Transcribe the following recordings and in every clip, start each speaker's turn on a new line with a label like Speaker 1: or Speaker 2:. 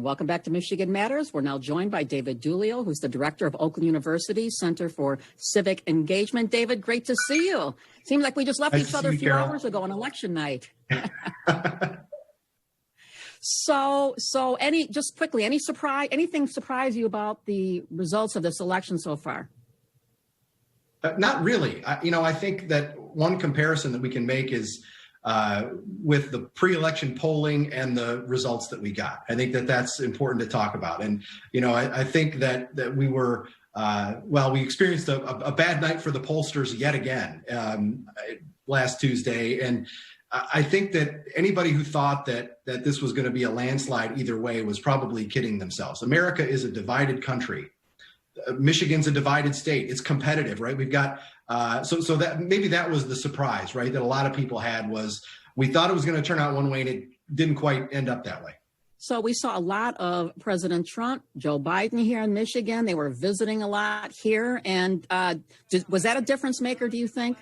Speaker 1: Welcome back to Michigan Matters. We're now joined by David Dulio, who's the director of Oakland University Center for Civic Engagement. David, great to see you. Seems like we just left each other a few hours ago on election night. So anything surprise you about the results of this election so far?
Speaker 2: Not really. I think that one comparison that we can make is with the pre-election polling and the results that we got. I think that that's important to talk about. And, I think that we were, we experienced a bad night for the pollsters yet again last Tuesday. And I think that anybody who thought that this was going to be a landslide either way was probably kidding themselves. America is a divided country. Michigan's a divided state. It's competitive, right? We've got so that maybe that was the surprise, right? That a lot of people had was we thought it was going to turn out one way and it didn't quite end up that way.
Speaker 1: So we saw a lot of President Trump, Joe Biden here in Michigan. They were visiting a lot here. And was that a difference maker, do you think?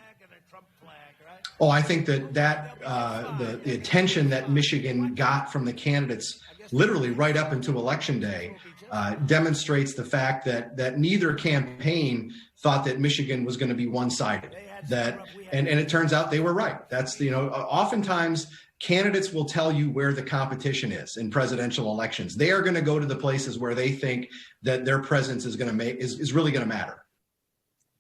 Speaker 2: Oh, I think that the attention that Michigan got from the candidates literally right up into Election Day demonstrates the fact that neither campaign thought that Michigan was going to be one-sided. And it turns out they were right. That's oftentimes candidates will tell you where the competition is in presidential elections. They are going to go to the places where they think that their presence is really going to matter.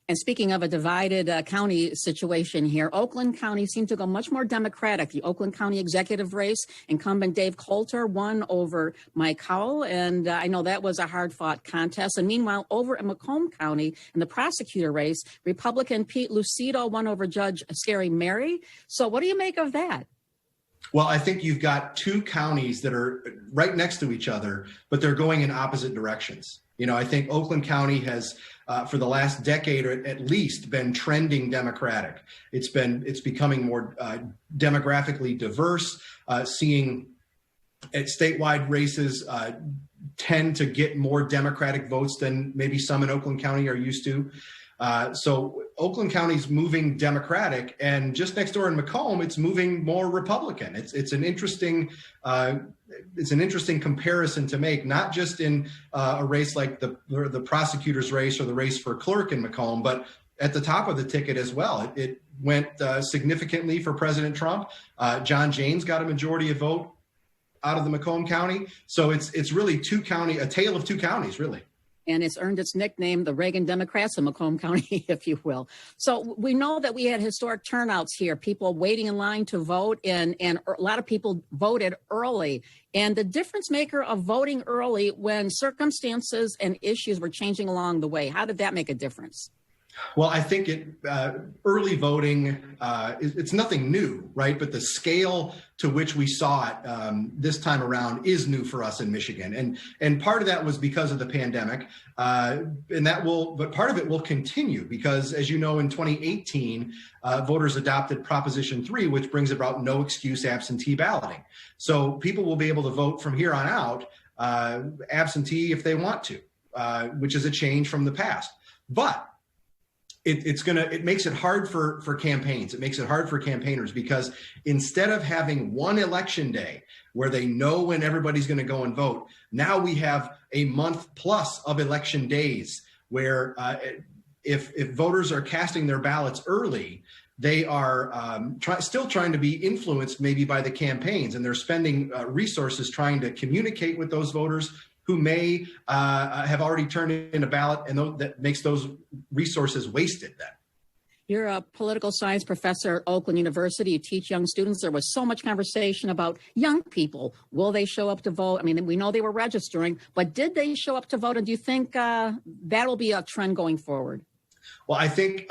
Speaker 1: And speaking of a divided county situation here, Oakland County seemed to go much more Democratic. The Oakland County executive race, incumbent Dave Coulter won over Mike Howell, and I know that was a hard-fought contest. And meanwhile, over in Macomb County, in the prosecutor race, Republican Pete Lucido won over Judge Scary Mary. So what do you make of that?
Speaker 2: Well, I think you've got two counties that are right next to each other, but they're going in opposite directions. I think Oakland County has, for the last decade or at least, been trending Democratic. It's becoming more demographically diverse, seeing statewide races tend to get more Democratic votes than maybe some in Oakland County are used to. So Oakland County's moving Democratic, and just next door in Macomb, it's moving more Republican. It's an interesting comparison to make, not just in a race like the prosecutor's race or the race for clerk in Macomb, but at the top of the ticket as well. It went significantly for President Trump. John James got a majority of vote out of the Macomb County. So it's really a tale of two counties, really.
Speaker 1: And it's earned its nickname, the Reagan Democrats in Macomb County, if you will. So we know that we had historic turnouts here, people waiting in line to vote, and a lot of people voted early. And the difference maker of voting early when circumstances and issues were changing along the way, how did that make a difference?
Speaker 2: Well, I think early voting, it's nothing new, right? But the scale to which we saw it this time around is new for us in Michigan. And part of that was because of the pandemic. But part of it will continue because, as you know, in 2018, voters adopted Proposition 3, which brings about no excuse absentee balloting. So people will be able to vote from here on out absentee if they want to, which is a change from the past. But it makes it hard for campaigns. It makes it hard for campaigners because instead of having one election day where they know when everybody's going to go and vote, now we have a month plus of election days where if voters are casting their ballots early, they are still trying to be influenced maybe by the campaigns, and they're spending resources trying to communicate with those voters who may have already turned in a ballot, and that makes those resources wasted then.
Speaker 1: You're a political science professor at Oakland University. You teach young students. There was so much conversation about young people. Will they show up to vote? I mean, we know they were registering, but did they show up to vote? And do you think that'll be a trend going forward?
Speaker 2: Well, I think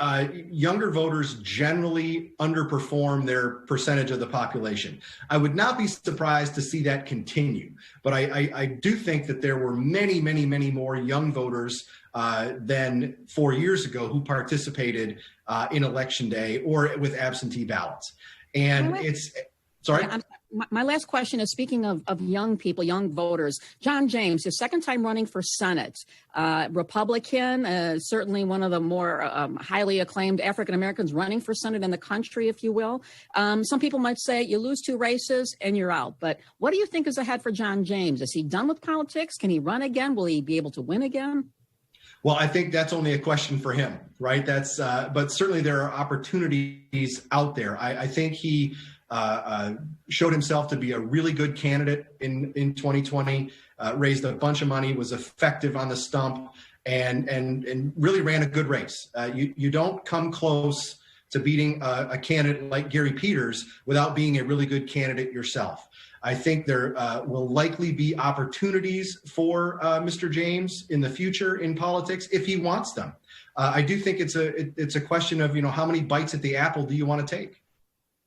Speaker 2: younger voters generally underperform their percentage of the population. I would not be surprised to see that continue, but I do think that there were many, many, many more young voters than 4 years ago who participated in Election Day or with absentee ballots. And sorry?
Speaker 1: My last question is, speaking of young people, young voters, John James, his second time running for Senate, Republican, certainly one of the more highly acclaimed African Americans running for Senate in the country, if you will. Some people might say you lose 2 races and you're out. But what do you think is ahead for John James? Is he done with politics? Can he run again? Will he be able to win again?
Speaker 2: Well, I think that's only a question for him, right? But certainly there are opportunities out there. I think he showed himself to be a really good candidate in 2020, raised a bunch of money, was effective on the stump, and really ran a good race. You don't come close to beating a candidate like Gary Peters without being a really good candidate yourself. I think there will likely be opportunities for Mr. James in the future in politics if he wants them. I do think it's a question of, how many bites at the apple do you want to take?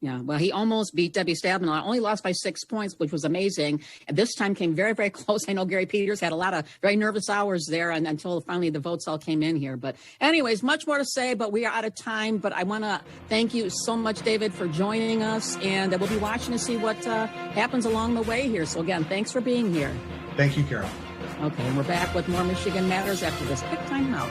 Speaker 1: Yeah, well, he almost beat Debbie Stabenow, only lost by 6 points, which was amazing. And this time came very, very close. I know Gary Peters had a lot of very nervous hours there until finally the votes all came in here. But anyways, much more to say, but we are out of time. But I want to thank you so much, David, for joining us. And we'll be watching to see what happens along the way here. So again, thanks for being here.
Speaker 2: Thank you, Carol.
Speaker 1: Okay, and we're back with more Michigan Matters after this quick time out.